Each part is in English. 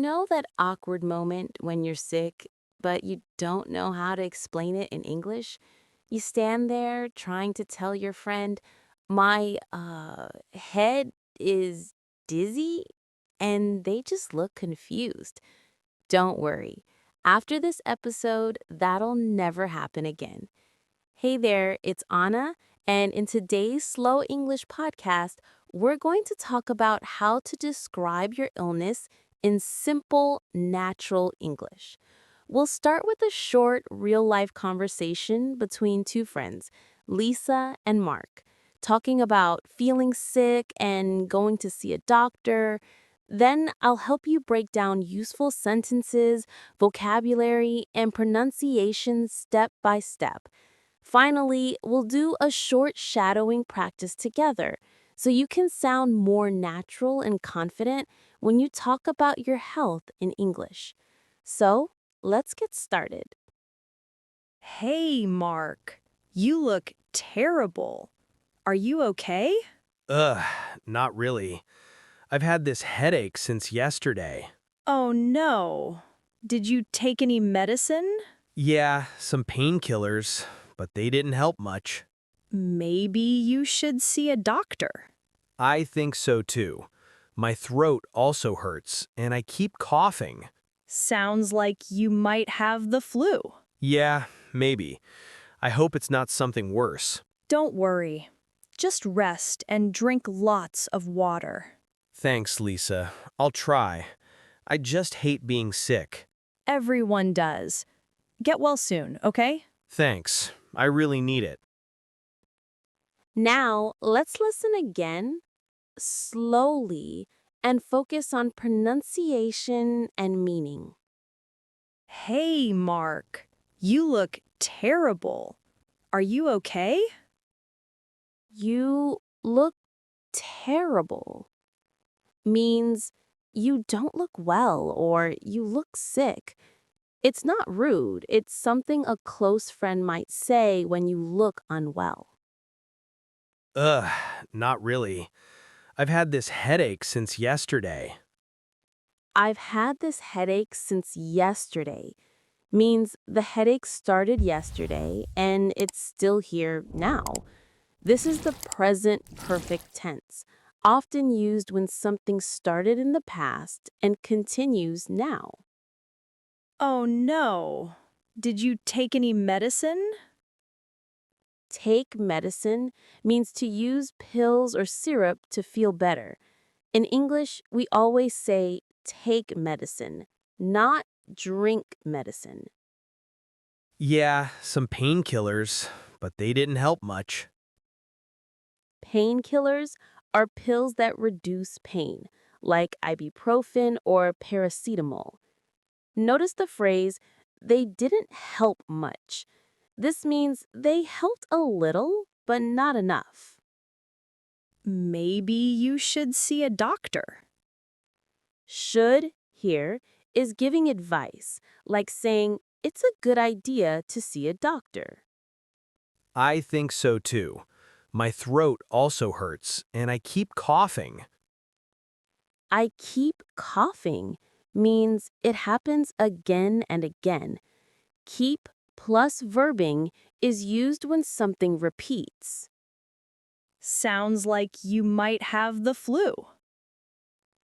know that awkward moment when you're sick, but you don't know how to explain it in English? You stand there trying to tell your friend, my head is dizzy, and they just look confused. Don't worry. After this episode, that'll never happen again. Hey there, it's Anna, and in today's Slow English podcast, we're going to talk about how to describe your illness in simple, natural English. We'll start with a short, real life conversation between two friends, Lisa and Mark, talking about feeling sick and going to see a doctor. Then I'll help you break down useful sentences, vocabulary, and pronunciation step by step. Finally, we'll do a short shadowing practice together so you can sound more natural and confident when you talk about your health in English. So, let's get started. Hey, Mark. You look terrible. Are you okay? Ugh, not really. I've had this headache since yesterday. Oh, no. Did you take any medicine? Yeah, some painkillers, but they didn't help much. Maybe you should see a doctor. I think so too. My throat also hurts, and I keep coughing. Sounds like you might have the flu. Yeah, maybe. I hope it's not something worse. Don't worry. Just rest and drink lots of water. Thanks, Lisa. I'll try. I just hate being sick. Everyone does. Get well soon, okay? Thanks. I really need it. Now, let's listen again, slowly, and focus on pronunciation and meaning. Hey, Mark. You look terrible. Are you okay? You look terrible means you don't look well or you look sick. It's not rude, it's something a close friend might say when you look unwell. Ugh, not really. I've had this headache since yesterday. I've had this headache since yesterday means the headache started yesterday and it's still here now. This is the present perfect tense, often used when something started in the past and continues now. Oh, no. Did you take any medicine? Take medicine means to use pills or syrup to feel better. In English, we always say take medicine, not drink medicine. Yeah, some painkillers, but they didn't help much. Painkillers are pills that reduce pain, like ibuprofen or paracetamol. Notice the phrase, they didn't help much. This means they helped a little, but not enough. Maybe you should see a doctor. Should here is giving advice, like saying it's a good idea to see a doctor. I think so too. My throat also hurts, and I keep coughing. I keep coughing means it happens again and again. Keep plus verbing is used when something repeats. Sounds like you might have the flu.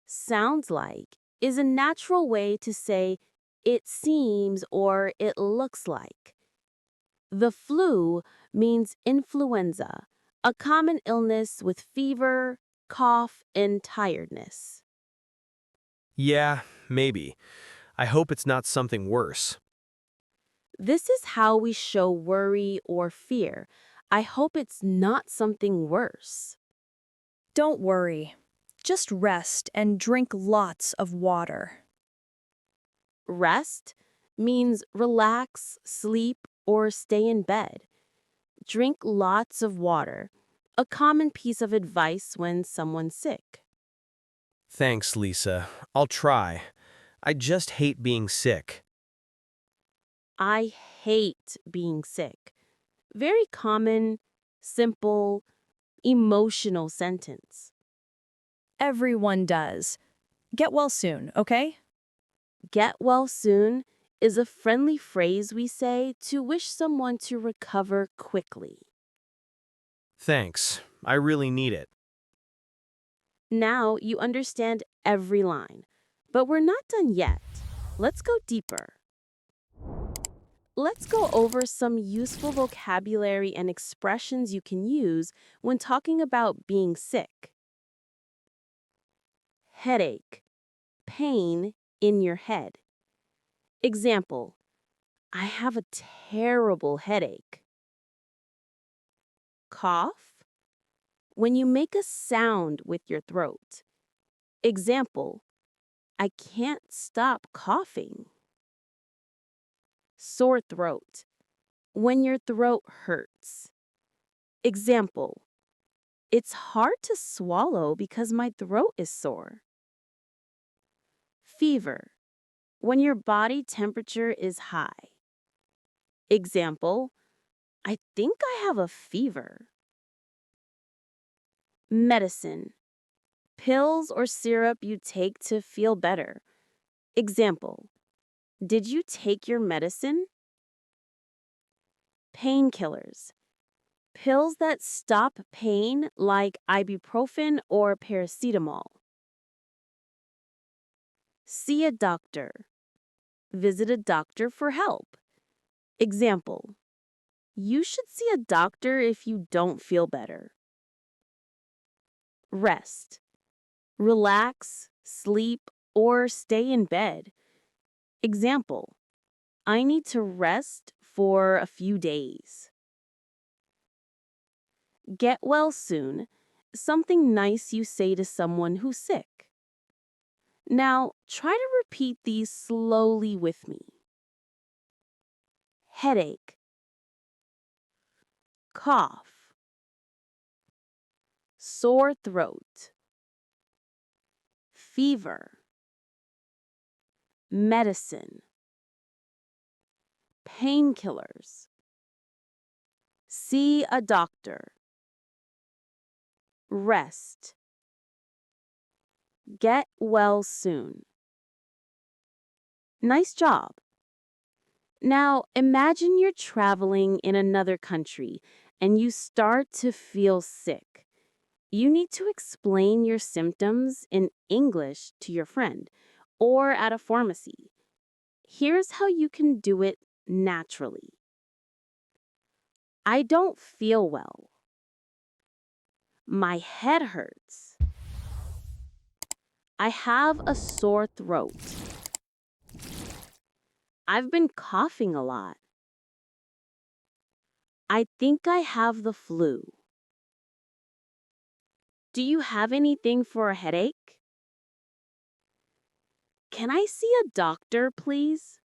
Sounds like is a natural way to say it seems or it looks like. The flu means influenza, a common illness with fever, cough, and tiredness. Yeah, maybe. I hope it's not something worse. This is how we show worry or fear. I hope it's not something worse. Don't worry. Just rest and drink lots of water. Rest means relax, sleep, or stay in bed. Drink lots of water, a common piece of advice when someone's sick. Thanks, Lisa. I'll try. I just hate being sick. I hate being sick. Very common, simple, emotional sentence. Everyone does. Get well soon, okay? Get well soon is a friendly phrase we say to wish someone to recover quickly. Thanks. I really need it. Now you understand every line, but we're not done yet. Let's go deeper. Let's go over some useful vocabulary and expressions you can use when talking about being sick. Headache, pain in your head. Example, I have a terrible headache. Cough, when you make a sound with your throat. Example, I can't stop coughing. Sore throat, when your throat hurts. Example, it's hard to swallow because my throat is sore. Fever, when your body temperature is high. Example, I think I have a fever. Medicine, pills or syrup you take to feel better. Example, did you take your medicine? Painkillers, pills that stop pain like ibuprofen or paracetamol. See a doctor. Visit a doctor for help. Example, you should see a doctor if you don't feel better. Rest, relax, sleep, or stay in bed. Example, I need to rest for a few days. Get well soon, something nice you say to someone who's sick. Now, try to repeat these slowly with me. Headache, cough, sore throat, fever, medicine, painkillers, see a doctor, rest, get well soon. Nice job. Now, imagine you're traveling in another country and you start to feel sick. You need to explain your symptoms in English to your friend or at a pharmacy. Here's how you can do it naturally. I don't feel well. My head hurts. I have a sore throat. I've been coughing a lot. I think I have the flu. Do you have anything for a headache? Can I see a doctor, please?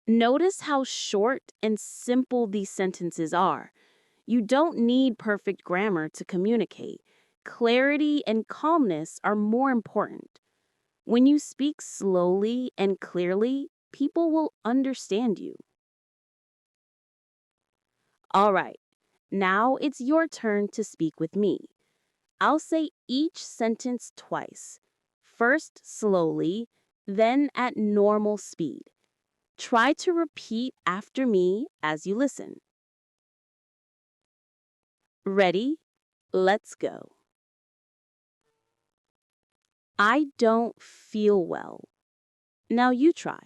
Notice how short and simple these sentences are. You don't need perfect grammar to communicate. Clarity and calmness are more important. When you speak slowly and clearly, people will understand you. All right, now it's your turn to speak with me. I'll say each sentence twice. First slowly, then at normal speed. Try to repeat after me as you listen. Ready? Let's go. I don't feel well. Now you try.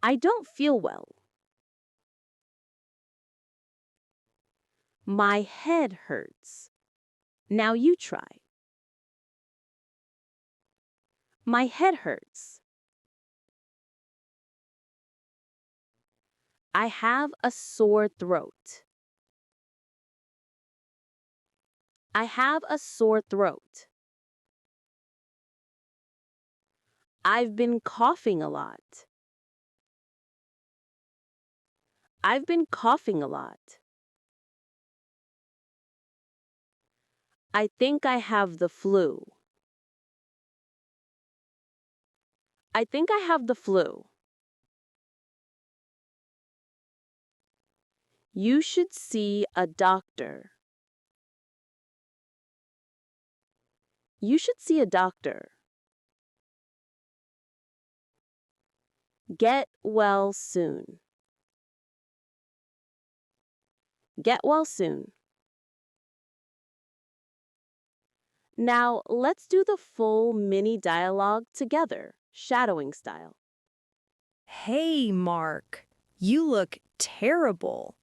I don't feel well. My head hurts. Now you try. My head hurts. I have a sore throat. I have a sore throat. I've been coughing a lot. I've been coughing a lot. I think I have the flu. I think I have the flu. You should see a doctor. You should see a doctor. Get well soon. Get well soon. Now, let's do the full mini dialogue together, shadowing style. Hey, Mark. You look terrible.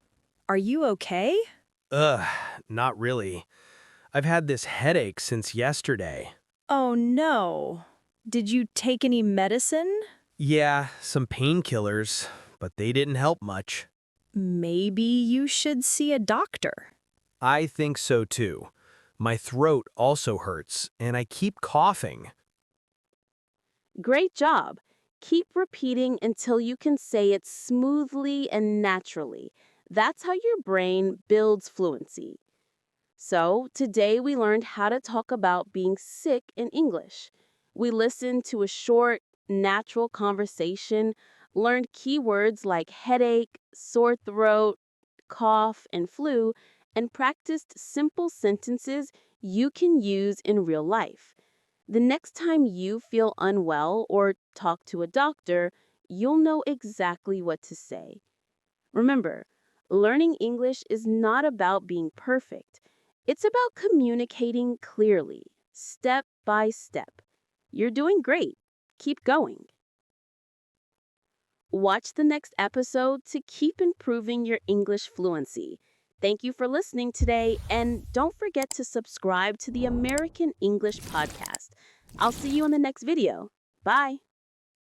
Are you okay? Ugh, not really. I've had this headache since yesterday. Oh, no. Did you take any medicine? Yeah, some painkillers, but they didn't help much. Maybe you should see a doctor. I think so too. My throat also hurts, and I keep coughing. Great job. Keep repeating until you can say it smoothly and naturally. That's how your brain builds fluency. So, today we learned how to talk about being sick in English. We listened to a short, natural conversation, learned keywords like headache, sore throat, cough, and flu, and practiced simple sentences you can use in real life. The next time you feel unwell or talk to a doctor, you'll know exactly what to say. Remember, learning English is not about being perfect. It's about communicating clearly, step by step. You're doing great. Keep going. Watch the next episode to keep improving your English fluency. Thank you for listening today, and don't forget to subscribe to the American English Podcast. I'll see you in the next video. Bye.